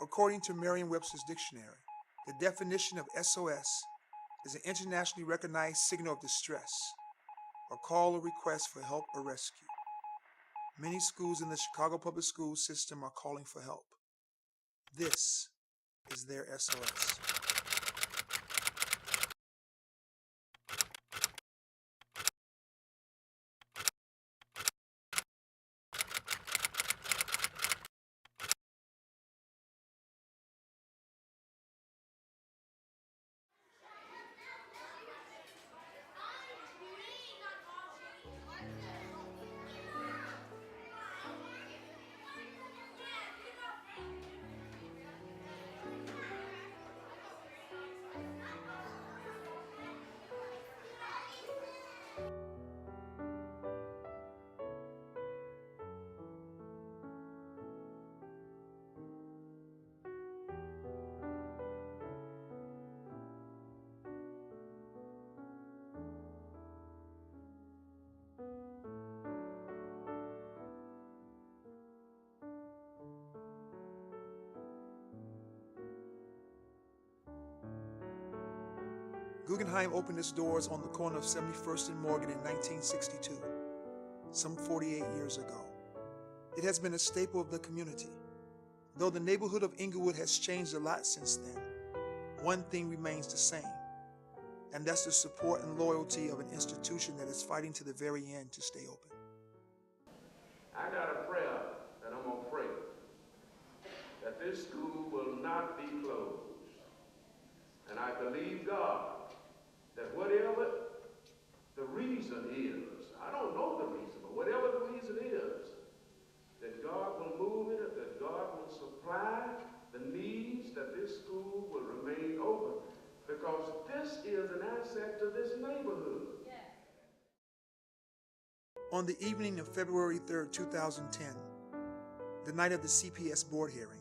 According to Merriam-Webster's dictionary, the definition of SOS is an internationally recognized signal of distress, a call or request for help or rescue. Many schools in the Chicago public school system are calling for help. This is their SOS. Guggenheim opened its doors on the corner of 71st and Morgan in 1962, some 48 years ago. It has been a staple of the community. Though the neighborhood of Inglewood has changed a lot since then, one thing remains the same, and that's the support and loyalty of an institution that is fighting to the very end to stay open. I got a prayer that I'm going to pray, that this school will not be closed. And I believe God that whatever the reason is, I don't know the reason, but whatever the reason is, that God will move it, that God will supply the needs, that this school will remain open, because this is an asset to this neighborhood. On the evening of February 3rd, 2010, the night of the CPS board hearing,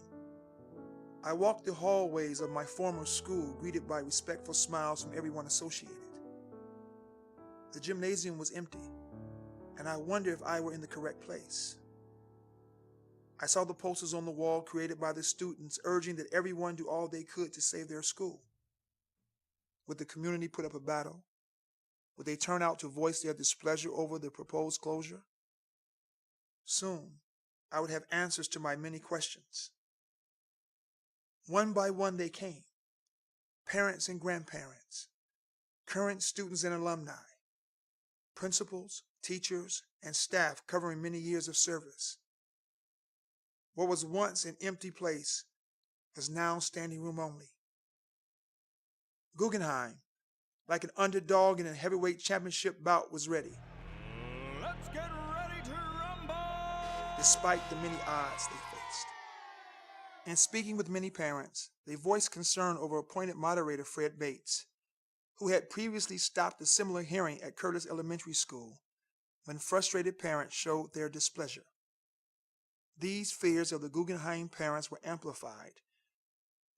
I walked the hallways of my former school, greeted by respectful smiles from everyone associated. The gymnasium was empty, and I wondered if I were in the correct place. I saw the posters on the wall created by the students urging that everyone do all they could to save their school. Would the community put up a battle? Would they turn out to voice their displeasure over the proposed closure? Soon, I would have answers to my many questions. One by one they came, parents and grandparents, current students and alumni, principals, teachers, and staff covering many years of service. What was once an empty place was now standing room only. Guggenheim, like an underdog in a heavyweight championship bout, was ready. Let's get ready to rumble! Despite the many odds they faced. In speaking with many parents, they voiced concern over appointed moderator Fred Bates, who had previously stopped a similar hearing at Curtis Elementary School when frustrated parents showed their displeasure. These fears of the Guggenheim parents were amplified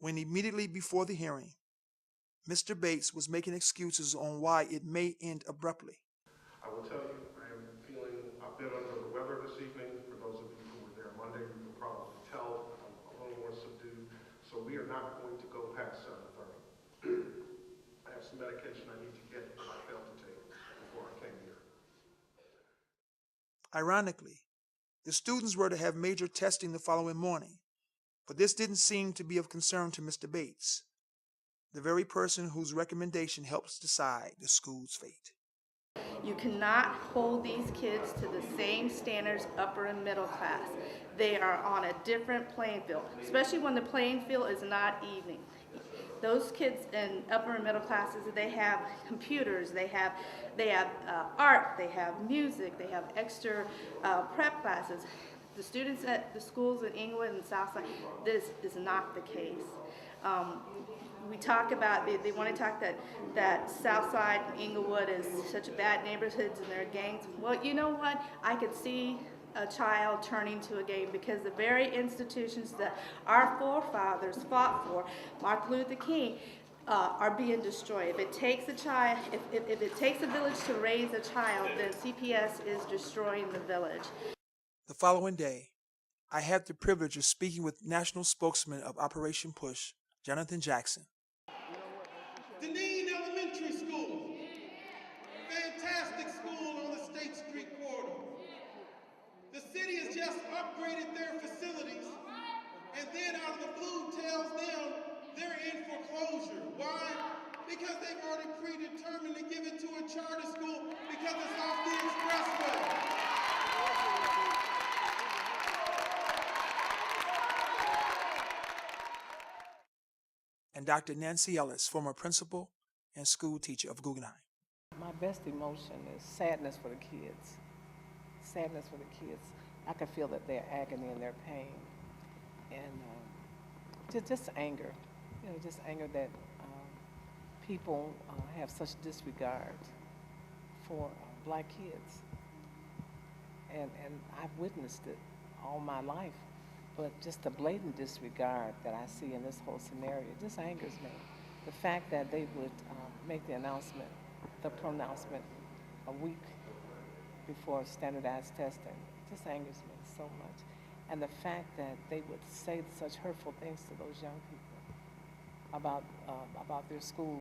when immediately before the hearing, Mr. Bates was making excuses on why it may end abruptly. I will tell you, I am feeling a bit under the weather this evening. For those of you who were there Monday, you can probably tell I'm a little more subdued. So we are not going to go past 7:30. I have some medication I need to get that I failed to take before I came here. Ironically, the students were to have major testing the following morning, but this didn't seem to be of concern to Mr. Bates, the very person whose recommendation helps decide the school's fate. You cannot hold these kids to the same standards upper and middle class. They are on a different playing field, especially when the playing field is not even. Those kids in upper and middle classes, they have computers, they have art, they have music, they have extra prep classes. The students at the schools in Inglewood and Southside, this is not the case. We talk about, they want to talk that Southside and Inglewood is such bad neighborhoods and there are gangs. Well, you know what? I could see a child turning to a gang because the very institutions that our forefathers fought for, Martin Luther King, are being destroyed. If it takes a child, if it takes a village to raise a child, then CPS is destroying the village. The following day, I had the privilege of speaking with national spokesman of Operation Push, Jonathan Jackson. Deneen Elementary School, fantastic school on the State Street corridor. The city has just upgraded their facilities, and then out of the blue tells them they're in foreclosure. Why? Because they've already predetermined to give it to a charter school because it's off the expressway. And Dr. Nancy Ellis, former principal and school teacher of Guggenheim. My best emotion is sadness for the kids. Sadness for the kids. I can feel that their agony and their pain. And just anger. You know, just anger that people have such disregard for black kids. And I've witnessed it all my life. But just the blatant disregard that I see in this whole scenario just angers me. The fact that they would make the pronouncement a week before standardized testing just angers me so much. And the fact that they would say such hurtful things to those young people about their school.